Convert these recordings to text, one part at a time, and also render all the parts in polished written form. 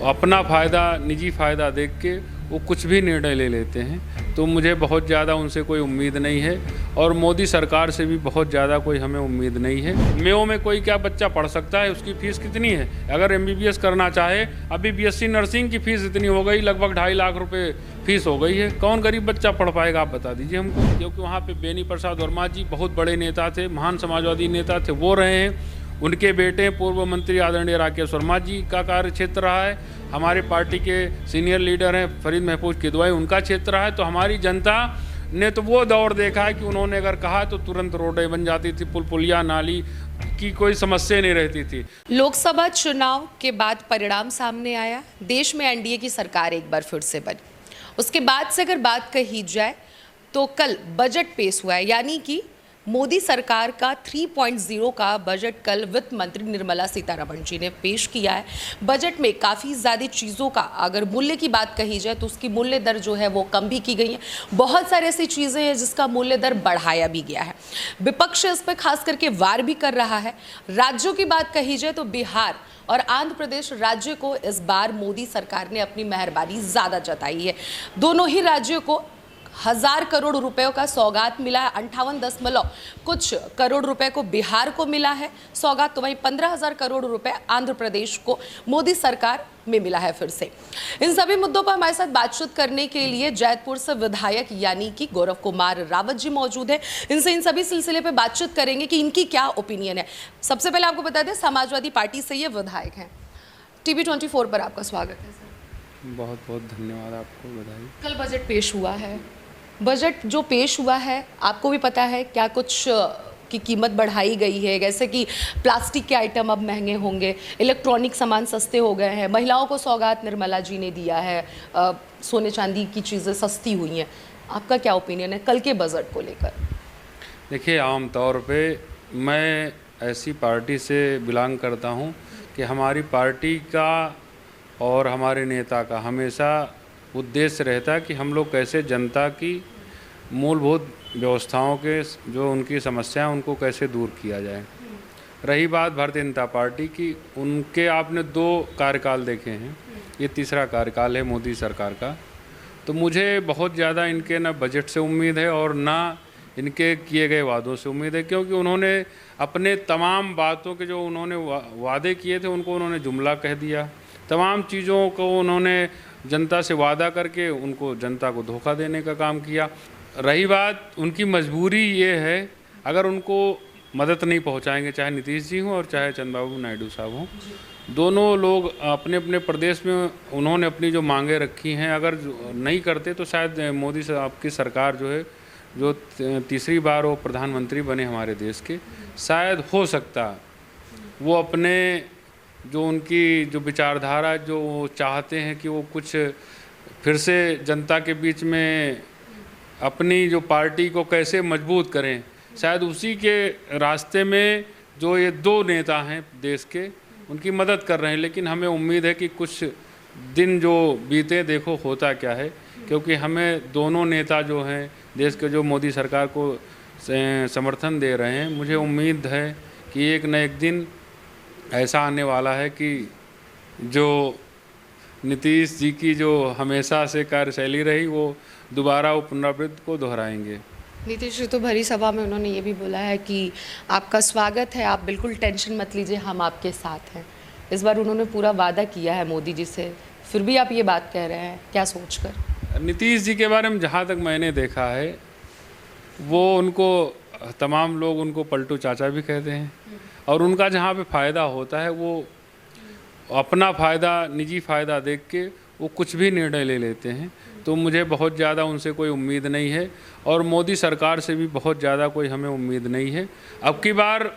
अपना फ़ायदा, निजी फ़ायदा देख के वो कुछ भी निर्णय ले लेते हैं। तो मुझे बहुत ज़्यादा उनसे कोई उम्मीद नहीं है और मोदी सरकार से भी बहुत ज़्यादा कोई हमें उम्मीद नहीं है। मेयो में कोई क्या बच्चा पढ़ सकता है, उसकी फ़ीस कितनी है? अगर MBBS करना चाहे, अभी BSc नर्सिंग की फ़ीस इतनी हो गई, लगभग 2.5 लाख रुपए फ़ीस हो गई है। कौन गरीब बच्चा पढ़ पाएगा, आप बता दीजिए हमको। क्योंकि वहाँ पे बेनी प्रसाद वर्मा जी बहुत बड़े नेता थे, महान समाजवादी नेता थे, वो रहे हैं। उनके बेटे पूर्व मंत्री आदरणीय राकेश वर्मा जी का कार्य क्षेत्र रहा है। हमारे पार्टी के सीनियर लीडर हैं फरीद महफूज किदवाई, उनका क्षेत्र रहा है। तो हमारी जनता ने तो वो दौर देखा है कि उन्होंने अगर कहा तो तुरंत रोडें बन जाती थी, पुल पुलिया नाली की कोई समस्या नहीं रहती थी। लोकसभा चुनाव के बाद परिणाम सामने आया, देश में एनडीए की सरकार एक बार फिर से बनी। उसके बाद से अगर बात कही जाए तो कल बजट पेश हुआ है, यानी कि मोदी सरकार का 3.0 का बजट कल वित्त मंत्री निर्मला सीतारमण जी ने पेश किया है। बजट में काफ़ी ज़्यादा चीज़ों का अगर मूल्य की बात कही जाए तो उसकी मूल्य दर जो है वो कम भी की गई है। बहुत सारी ऐसी चीज़ें हैं जिसका मूल्य दर बढ़ाया भी गया है। विपक्ष इस पर खास करके वार भी कर रहा है। राज्यों की बात कही जाए तो बिहार और आंध्र प्रदेश राज्य को इस बार मोदी सरकार ने अपनी मेहरबानी ज़्यादा जताई है। दोनों ही राज्यों को 1000 करोड़ रुपयों का सौगात मिला है। 58 कुछ करोड़ रुपए को बिहार को मिला है सौगात, तो वहीं 15,000 करोड़ रुपए आंध्र प्रदेश को मोदी सरकार में मिला है। फिर से इन सभी मुद्दों पर हमारे साथ बातचीत करने के लिए जैतपुर से विधायक यानी कि गौरव कुमार रावत जी मौजूद हैं। इनसे इन सभी सिलसिले पे बातचीत करेंगे कि इनकी क्या ओपिनियन है। सबसे पहले आपको बता दें, समाजवादी पार्टी से ये विधायक हैं। TV 24 पर आपका स्वागत है सर। बहुत बहुत धन्यवाद, आपको बधाई। कल बजट पेश हुआ है। बजट जो पेश हुआ है, आपको भी पता है क्या कुछ की कीमत बढ़ाई गई है, जैसे कि प्लास्टिक के आइटम अब महंगे होंगे, इलेक्ट्रॉनिक सामान सस्ते हो गए हैं, महिलाओं को सौगात निर्मला जी ने दिया है, सोने चांदी की चीज़ें सस्ती हुई हैं। आपका क्या ओपिनियन है कल के बजट को लेकर? देखिए, आम तौर पे मैं ऐसी पार्टी से बिलोंग करता हूं कि हमारी पार्टी का और हमारे नेता का हमेशा उद्देश्य रहता है कि हम लोग कैसे जनता की मूलभूत व्यवस्थाओं के जो उनकी समस्या हैं उनको कैसे दूर किया जाए। रही बात भारतीय जनता पार्टी की, उनके आपने 2 कार्यकाल देखे हैं, ये तीसरा कार्यकाल है मोदी सरकार का। तो मुझे बहुत ज़्यादा इनके ना बजट से उम्मीद है और ना इनके किए गए वादों से उम्मीद है, क्योंकि उन्होंने अपने तमाम बातों के जो उन्होंने वादे किए थे उनको उन्होंने जुमला कह दिया। तमाम चीज़ों को उन्होंने जनता से वादा करके उनको जनता को धोखा देने का काम किया। रही बात उनकी मजबूरी ये है, अगर उनको मदद नहीं पहुंचाएंगे, चाहे नीतीश जी हों और चाहे चंद्रबाबू नायडू साहब हों, दोनों लोग अपने अपने प्रदेश में उन्होंने अपनी जो मांगें रखी हैं अगर नहीं करते तो शायद मोदी साहब की सरकार जो है, जो तीसरी बार वो प्रधानमंत्री बने हमारे देश के, शायद हो सकता वो अपने जो उनकी जो विचारधारा जो वो चाहते हैं कि वो कुछ फिर से जनता के बीच में अपनी जो पार्टी को कैसे मजबूत करें, शायद उसी के रास्ते में जो ये 2 नेता हैं देश के, उनकी मदद कर रहे हैं। लेकिन हमें उम्मीद है कि कुछ दिन जो बीते, देखो होता क्या है, क्योंकि हमें दोनों नेता जो हैं देश के, जो मोदी सरकार को समर्थन दे रहे हैं, मुझे उम्मीद है कि एक न एक दिन ऐसा आने वाला है कि जो नीतीश जी की जो हमेशा से कार्यशैली रही वो दोबारा वो पुनरावृत्ति को दोहराएंगे। नीतीश जी तो भरी सभा में उन्होंने ये भी बोला है कि आपका स्वागत है, आप बिल्कुल टेंशन मत लीजिए, हम आपके साथ हैं। इस बार उन्होंने पूरा वादा किया है मोदी जी से, फिर भी आप ये बात कह रहे हैं, क्या सोचकर? नीतीश जी के बारे में जहाँ तक मैंने देखा है, वो उनको तमाम लोग उनको पलटू चाचा भी कहते हैं और उनका जहाँ पे फ़ायदा होता है वो अपना फ़ायदा, निजी फ़ायदा देख के वो कुछ भी निर्णय ले लेते हैं। तो मुझे बहुत ज़्यादा उनसे कोई उम्मीद नहीं है और मोदी सरकार से भी बहुत ज़्यादा कोई हमें उम्मीद नहीं है। अब की बार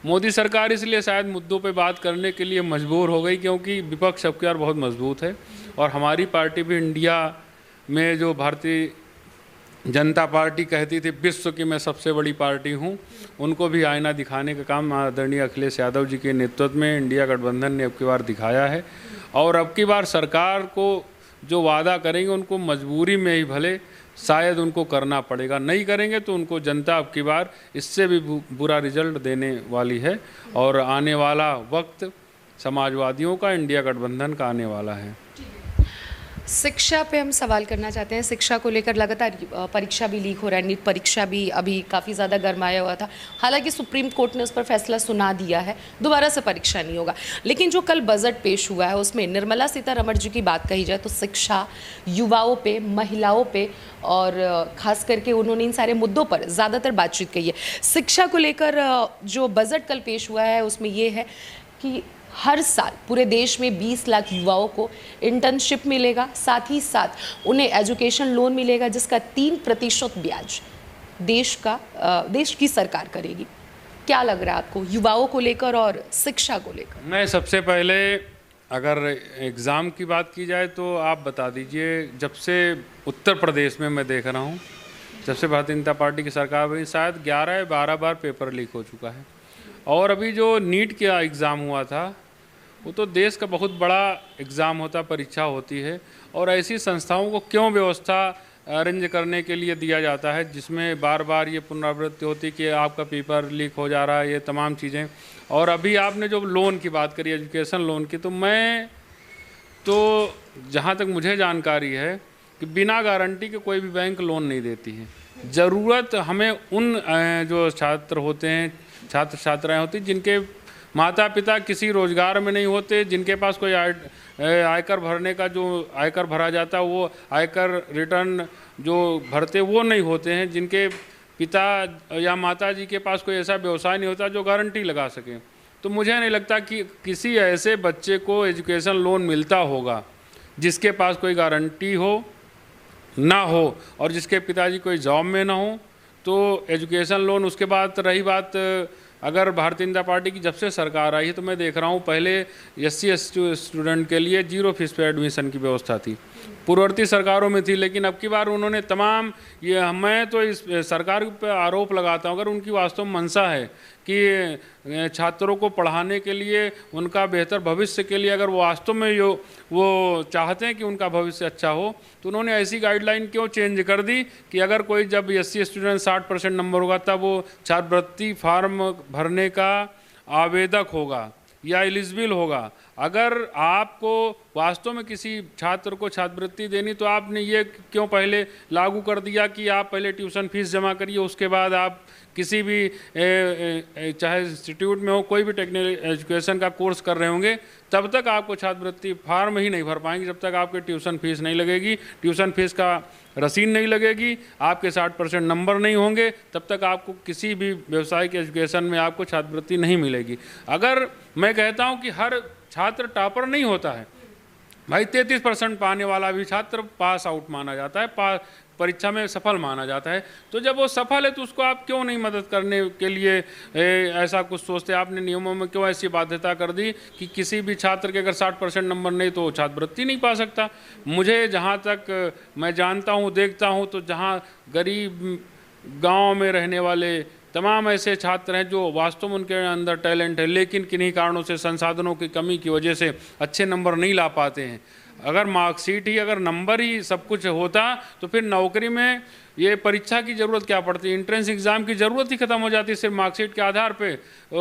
मोदी सरकार इसलिए शायद मुद्दों पे बात करने के लिए मजबूर हो गई क्योंकि विपक्ष अब की बार बहुत मजबूत है और हमारी पार्टी भी इंडिया में, जो भारतीय जनता पार्टी कहती थी विश्व की मैं सबसे बड़ी पार्टी हूं, उनको भी आईना दिखाने का काम आदरणीय अखिलेश यादव जी के नेतृत्व में इंडिया गठबंधन ने अब की बार दिखाया है। और अब की बार सरकार को जो वादा करेंगे उनको मजबूरी में ही भले शायद उनको करना पड़ेगा, नहीं करेंगे तो उनको जनता अब की बार इससे भी बुरा रिजल्ट देने वाली है। और आने वाला वक्त समाजवादियों का, इंडिया गठबंधन का आने वाला है। शिक्षा पे हम सवाल करना चाहते हैं। शिक्षा को लेकर लगातार परीक्षा भी लीक हो रहा है, नीट परीक्षा भी अभी काफ़ी ज़्यादा गरमाया हुआ था। हालांकि सुप्रीम कोर्ट ने उस पर फैसला सुना दिया है, दोबारा से परीक्षा नहीं होगा। लेकिन जो कल बजट पेश हुआ है उसमें निर्मला सीतारमण जी की बात कही जाए तो शिक्षा, युवाओं पे, महिलाओं पे और ख़ास करके उन्होंने इन सारे मुद्दों पर ज़्यादातर बातचीत कही है। शिक्षा को लेकर जो बजट कल पेश हुआ है उसमें ये है कि हर साल पूरे देश में 20 लाख युवाओं को इंटर्नशिप मिलेगा, साथ ही साथ उन्हें एजुकेशन लोन मिलेगा जिसका 3% ब्याज देश की सरकार करेगी। क्या लग रहा है आपको युवाओं को लेकर और शिक्षा को लेकर? मैं सबसे पहले अगर एग्ज़ाम की बात की जाए तो आप बता दीजिए, जब से उत्तर प्रदेश में मैं देख रहा हूँ, जब से भारतीय जनता पार्टी की सरकार बनी, शायद 11 या 12 बार पेपर लीक हो चुका है। और अभी जो नीट का एग्ज़ाम हुआ था वो तो देश का बहुत बड़ा एग्ज़ाम होता, परीक्षा होती है, और ऐसी संस्थाओं को क्यों व्यवस्था अरेंज करने के लिए दिया जाता है जिसमें बार बार ये पुनरावृत्ति होती कि आपका पेपर लीक हो जा रहा है, ये तमाम चीज़ें। और अभी आपने जो लोन की बात करी, एजुकेशन लोन की, तो मैं तो जहाँ तक मुझे जानकारी है कि बिना गारंटी के कोई भी बैंक लोन नहीं देती है। ज़रूरत हमें उन जो छात्र होते हैं, छात्र छात्राएँ होती हैं जिनके माता पिता किसी रोज़गार में नहीं होते, जिनके पास कोई आयकर भरने का, जो आयकर भरा जाता है वो आयकर रिटर्न जो भरते वो नहीं होते हैं, जिनके पिता या माता जी के पास कोई ऐसा व्यवसाय नहीं होता जो गारंटी लगा सके। तो मुझे नहीं लगता कि किसी ऐसे बच्चे को एजुकेशन लोन मिलता होगा जिसके पास कोई गारंटी हो ना हो और जिसके पिताजी कोई जॉब में ना हो। तो एजुकेशन लोन, उसके बाद रही बात अगर भारतीय जनता पार्टी की जब से सरकार आई है तो मैं देख रहा हूँ, पहले SC/ST स्टूडेंट के लिए 0 फीस पे एडमिशन की व्यवस्था थी, पूर्ववर्ती सरकारों में थी, लेकिन अब की बार उन्होंने तमाम ये, मैं तो इस सरकार पर आरोप लगाता हूँ, अगर उनकी वास्तव मंशा है कि छात्रों को पढ़ाने के लिए, उनका बेहतर भविष्य के लिए, अगर वो वास्तव में वो चाहते हैं कि उनका भविष्य अच्छा हो, तो उन्होंने ऐसी गाइडलाइन क्यों चेंज कर दी कि अगर कोई, जब SC स्टूडेंट 60% नंबर होगा तब वो छात्रवृत्ति फार्म भरने का आवेदक होगा या एलिजिबल होगा। अगर आपको वास्तव में किसी छात्र को छात्रवृत्ति देनी तो आपने ये क्यों पहले लागू कर दिया कि आप पहले ट्यूशन फीस जमा करिए, उसके बाद आप किसी भी चाहे इंस्टीट्यूट में हो, कोई भी टेक्निकल एजुकेशन का कोर्स कर रहे होंगे, तब तक आपको छात्रवृत्ति फार्म ही नहीं भर पाएंगे जब तक आपके ट्यूशन फीस नहीं लगेगी, ट्यूशन फीस का रसीद नहीं लगेगी, आपके 60% नंबर नहीं होंगे, तब तक आपको किसी भी व्यावसायिक एजुकेशन में आपको छात्रवृत्ति नहीं मिलेगी। अगर मैं कहता हूं कि हर छात्र टॉपर नहीं होता है भाई, 33% पाने वाला भी छात्र पास आउट माना जाता है, परीक्षा में सफल माना जाता है। तो जब वो सफल है तो उसको आप क्यों नहीं मदद करने के लिए ऐसा कुछ सोचते? आपने नियमों में क्यों ऐसी बाध्यता कर दी कि किसी भी छात्र के अगर 60% नंबर नहीं तो छात्रवृत्ति नहीं पा सकता? मुझे जहाँ तक मैं जानता हूँ, देखता हूँ, तो जहाँ गरीब गांव में रहने वाले तमाम ऐसे छात्र हैं जो वास्तव में उनके अंदर टैलेंट है, लेकिन किन्हीं कारणों से, संसाधनों की कमी की वजह से अच्छे नंबर नहीं ला पाते हैं। अगर मार्कशीट ही, अगर नंबर ही सब कुछ होता तो फिर नौकरी में ये परीक्षा की ज़रूरत क्या पड़ती? एंट्रेंस एग्ज़ाम की ज़रूरत ही ख़त्म हो जाती। सिर्फ मार्कशीट के आधार पे,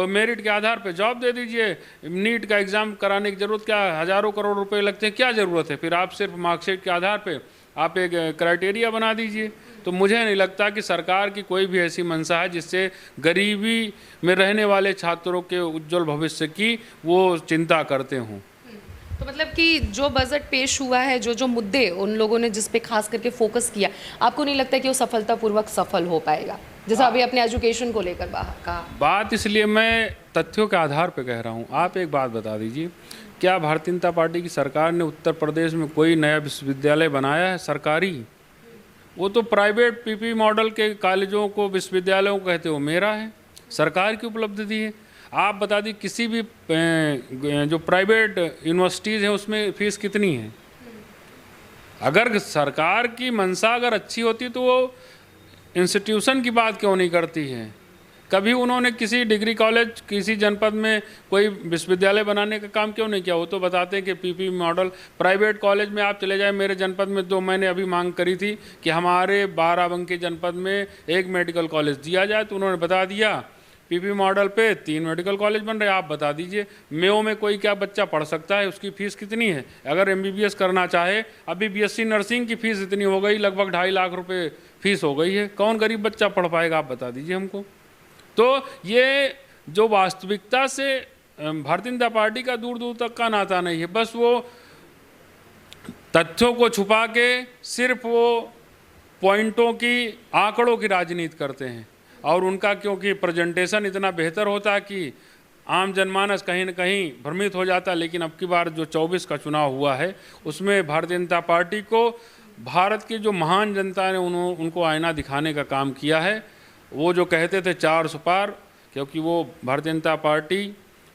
मेरिट के आधार पे जॉब दे दीजिए। नीट का एग्ज़ाम कराने की ज़रूरत क्या? हज़ारों करोड़ रुपए लगते हैं, क्या ज़रूरत है? फिर आप सिर्फ मार्कशीट के आधार पे आप एक क्राइटेरिया बना दीजिए। तो मुझे नहीं लगता कि सरकार की कोई भी ऐसी मंशा है जिससे गरीबी में रहने वाले छात्रों के उज्जवल भविष्य की वो चिंता करते हों। तो मतलब कि जो बजट पेश हुआ है, जो मुद्दे उन लोगों ने जिस पे खास करके फोकस किया, आपको नहीं लगता कि वो सफलतापूर्वक सफल हो पाएगा? जैसा अभी अपने एजुकेशन को लेकर कहा बात, इसलिए मैं तथ्यों के आधार पर कह रहा हूँ। आप एक बात बता दीजिए, क्या भारतीय जनता पार्टी की सरकार ने उत्तर प्रदेश में कोई नया विश्वविद्यालय बनाया है सरकारी? वो तो प्राइवेट पीपी मॉडल के कॉलेजों को, विश्वविद्यालयों को कहते हो मेरा है, सरकार की उपलब्धि है। आप बता दी किसी भी जो प्राइवेट यूनिवर्सिटीज़ हैं उसमें फ़ीस कितनी है? अगर सरकार की मंशा अगर अच्छी होती तो वो इंस्टीट्यूशन की बात क्यों नहीं करती है? कभी उन्होंने किसी डिग्री कॉलेज, किसी जनपद में कोई विश्वविद्यालय बनाने का काम क्यों नहीं किया? वो तो बताते हैं कि पीपी मॉडल। प्राइवेट कॉलेज में आप चले जाए, मेरे जनपद में तो मैंने अभी मांग करी थी कि हमारे बाराबंकी जनपद में एक मेडिकल कॉलेज दिया जाए, तो उन्होंने बता दिया पीपी मॉडल पे 3 मेडिकल कॉलेज बन रहे हैं। आप बता दीजिए मेयो में कोई क्या बच्चा पढ़ सकता है, उसकी फ़ीस कितनी है? अगर MBBS करना चाहे, अभी BSc नर्सिंग की फ़ीस इतनी हो गई, लगभग 2.5 लाख रुपए फीस हो गई है। कौन गरीब बच्चा पढ़ पाएगा? आप बता दीजिए हमको। तो ये जो वास्तविकता से भारतीय जनता पार्टी का दूर दूर तक का नाता नहीं है। बस वो तथ्यों को छुपा के सिर्फ वो पॉइंटों की, आंकड़ों की राजनीति करते हैं। और उनका क्योंकि प्रेजेंटेशन इतना बेहतर होता कि आम जनमानस कहीं न कहीं भ्रमित हो जाता। लेकिन अब की बार जो 24 का चुनाव हुआ है, उसमें भारतीय जनता पार्टी को भारत की जो महान जनता ने उनको आईना दिखाने का काम किया है। वो जो कहते थे 400 पार, क्योंकि वो भारतीय जनता पार्टी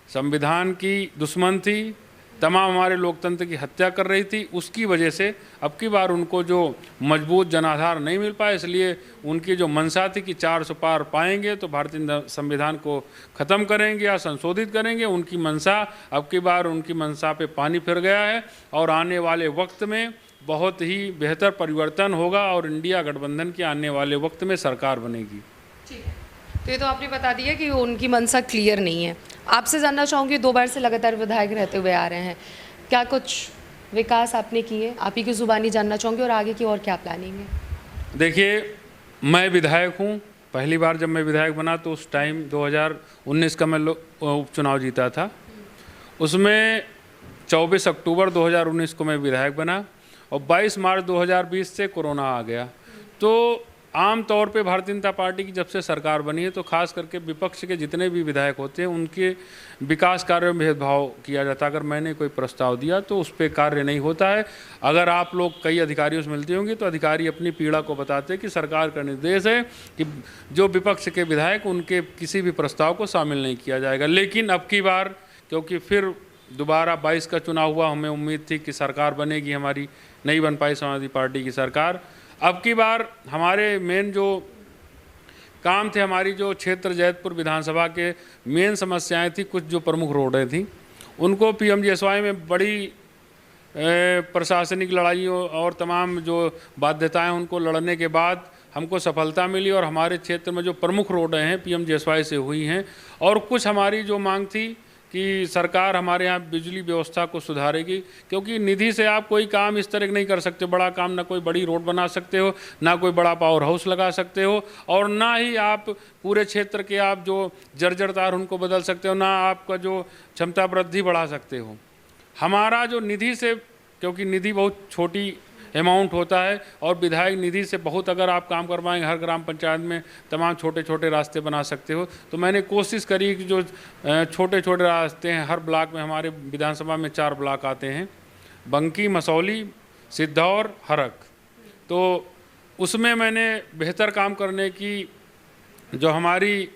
संविधान की दुश्मन थी, तमाम हमारे लोकतंत्र की हत्या कर रही थी, उसकी वजह से अब की बार उनको जो मजबूत जनाधार नहीं मिल पाया। इसलिए उनकी जो मंशा थी कि 400 पार पाएंगे तो भारतीय संविधान को ख़त्म करेंगे या संशोधित करेंगे, उनकी मंशा अब की बार उनकी मंशा पे पानी फिर गया है। और आने वाले वक्त में बहुत ही बेहतर परिवर्तन होगा और इंडिया गठबंधन की आने वाले वक्त में सरकार बनेगी। ठीक है, तो ये तो आपने बता दिया कि उनकी मंशा क्लियर नहीं है। आपसे जानना चाहूँगी, 2 बार से लगातार विधायक रहते हुए आ रहे हैं, क्या कुछ विकास आपने किए? आप ही की ज़ुबानी जानना चाहूँगी, और आगे की और क्या प्लानिंग है? देखिए, मैं विधायक हूँ। पहली बार जब मैं विधायक बना तो उस टाइम 2019 का मैं उपचुनाव जीता था। उसमें 24 अक्टूबर 2019 को मैं विधायक बना और 22 मार्च 2020 से कोरोना आ गया। तो आम तौर पे भारतीय जनता पार्टी की जब से सरकार बनी है तो खास करके विपक्ष के जितने भी विधायक होते हैं उनके विकास कार्यों में भेदभाव किया जाता है। अगर मैंने कोई प्रस्ताव दिया तो उस पर कार्य नहीं होता है। अगर आप लोग कई अधिकारियों से मिलते होंगे तो अधिकारी अपनी पीड़ा को बताते हैं कि सरकार का निर्देश है कि जो विपक्ष के विधायक, उनके किसी भी प्रस्ताव को शामिल नहीं किया जाएगा। लेकिन अब की बार क्योंकि फिर दोबारा 22 का चुनाव हुआ, हमें उम्मीद थी कि सरकार बनेगी, हमारी नहीं बन पाई समाजवादी पार्टी की सरकार। अब की बार हमारे मेन जो काम थे, हमारी जो क्षेत्र जैतपुर विधानसभा के मेन समस्याएं थी, कुछ जो प्रमुख रोडें थी, उनको PMGSY में बड़ी प्रशासनिक लड़ाइयों और तमाम जो बाध्यताएं उनको लड़ने के बाद हमको सफलता मिली। और हमारे क्षेत्र में जो प्रमुख रोडें हैं PMGSY से हुई हैं। और कुछ हमारी जो मांग थी कि सरकार हमारे यहाँ बिजली व्यवस्था को सुधारेगी, क्योंकि निधि से आप कोई काम इस तरह नहीं कर सकते, बड़ा काम, ना कोई बड़ी रोड बना सकते हो, ना कोई बड़ा पावर हाउस लगा सकते हो, और ना ही आप पूरे क्षेत्र के आप जो जर्जर तार उनको बदल सकते हो, ना आपका जो क्षमता वृद्धि बढ़ा सकते हो। हमारा जो निधि से, क्योंकि निधि बहुत छोटी अमाउंट होता है और विधायक निधि से बहुत अगर आप काम करवाएंगे, हर ग्राम पंचायत में तमाम छोटे छोटे रास्ते बना सकते हो। तो मैंने कोशिश करी कि जो छोटे छोटे रास्ते हैं, हर ब्लॉक में, हमारे विधानसभा में 4 ब्लॉक आते हैं, बंकी, मसौली, सिद्धौर, हरक, तो उसमें मैंने बेहतर काम करने की जो हमारी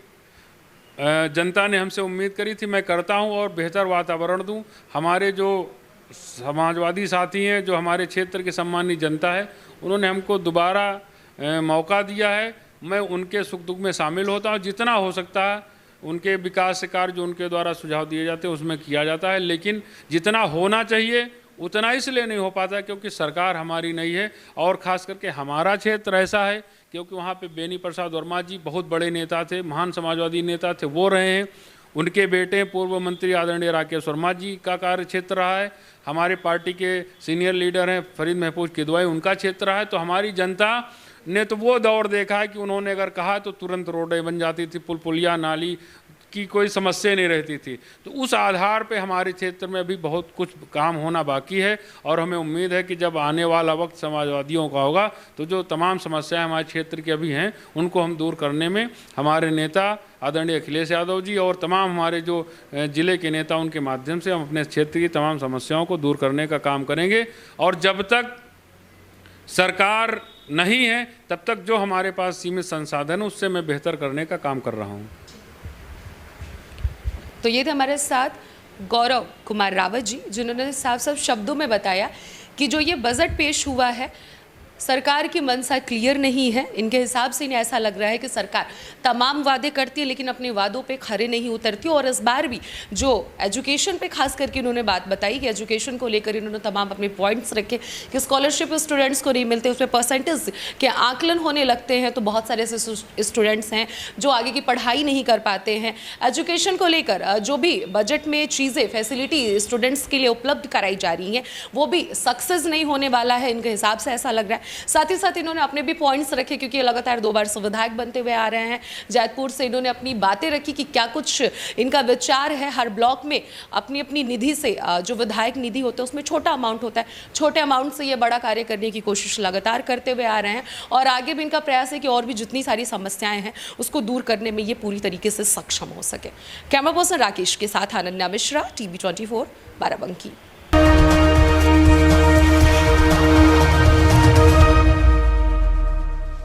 जनता ने हमसे उम्मीद करी थी, मैं करता हूँ और बेहतर वातावरण दूँ। हमारे जो समाजवादी साथी हैं, जो हमारे क्षेत्र की सम्मानित जनता है, उन्होंने हमको दोबारा मौका दिया है। मैं उनके सुख दुख में शामिल होता हूँ, जितना हो सकता है उनके विकास के कार्य जो उनके द्वारा सुझाव दिए जाते हैं उसमें किया जाता है। लेकिन जितना होना चाहिए उतना इसलिए नहीं हो पाता क्योंकि सरकार हमारी नहीं है। और ख़ास करके हमारा क्षेत्र ऐसा है क्योंकि वहाँ पे बेनी प्रसाद वर्मा जी बहुत बड़े नेता थे, महान समाजवादी नेता थे, वो रहे हैं। उनके बेटे पूर्व मंत्री आदरणीय राकेश वर्मा जी का कार्य क्षेत्र रहा है। हमारे पार्टी के सीनियर लीडर हैं फरीद महफूज किदवाई, उनका क्षेत्र रहा है। तो हमारी जनता ने तो वो दौर देखा है कि उन्होंने अगर कहा तो तुरंत रोडें बन जाती थी, पुल पुलिया नाली की कोई समस्या नहीं रहती थी। तो उस आधार पे हमारे क्षेत्र में अभी बहुत कुछ काम होना बाकी है और हमें उम्मीद है कि जब आने वाला वक्त समाजवादियों का होगा तो जो तमाम समस्याएं हमारे क्षेत्र की अभी हैं उनको हम दूर करने में हमारे नेता आदरणीय अखिलेश यादव जी और तमाम हमारे जो ज़िले के नेता उनके माध्यम से हम अपने क्षेत्र की तमाम समस्याओं को दूर करने का काम करेंगे। और जब तक सरकार नहीं है तब तक जो हमारे पास सीमित संसाधन है उससे मैं बेहतर करने का काम कर रहा हूँ। तो ये थे हमारे साथ गौरव कुमार रावत जी, जिन्होंने साफ साफ शब्दों में बताया कि जो ये बजट पेश हुआ है सरकार की मनसा क्लियर नहीं है। इनके हिसाब से इन्हें ऐसा लग रहा है कि सरकार तमाम वादे करती है लेकिन अपने वादों पे खरे नहीं उतरती। और इस बार भी जो एजुकेशन पे खास करके उन्होंने बात बताई कि एजुकेशन को लेकर इन्होंने तमाम अपने पॉइंट्स रखे कि स्कॉलरशिप स्टूडेंट्स को नहीं मिलते, उसमें परसेंटेज के आकलन होने लगते हैं, तो बहुत सारे ऐसे स्टूडेंट्स हैं जो आगे की पढ़ाई नहीं कर पाते हैं। एजुकेशन को लेकर जो भी बजट में चीज़ें फैसिलिटी स्टूडेंट्स के लिए उपलब्ध कराई जा रही हैं वो भी सक्सेस नहीं होने वाला है, इनके हिसाब से ऐसा लग रहा है। साथ ही साथ इन्होंने अपने भी पॉइंट्स रखे क्योंकि लगातार 2 बार से विधायक बनते हुए आ रहे हैं। जैतपुर से इन्होंने अपनी बातें रखी कि क्या कुछ इनका विचार है। हर ब्लॉक में अपनी अपनी निधि से जो विधायक निधि होता है उसमें छोटा अमाउंट होता है, छोटे अमाउंट से ये बड़ा कार्य करने की कोशिश लगातार करते हुए आ रहे हैं और आगे भी इनका प्रयास है कि और भी जितनी सारी समस्याएं हैं उसको दूर करने में ये पूरी तरीके से सक्षम हो सके। कैमरा पर्सन राकेश के साथ अनन्या मिश्रा, TV 24 बाराबंकी।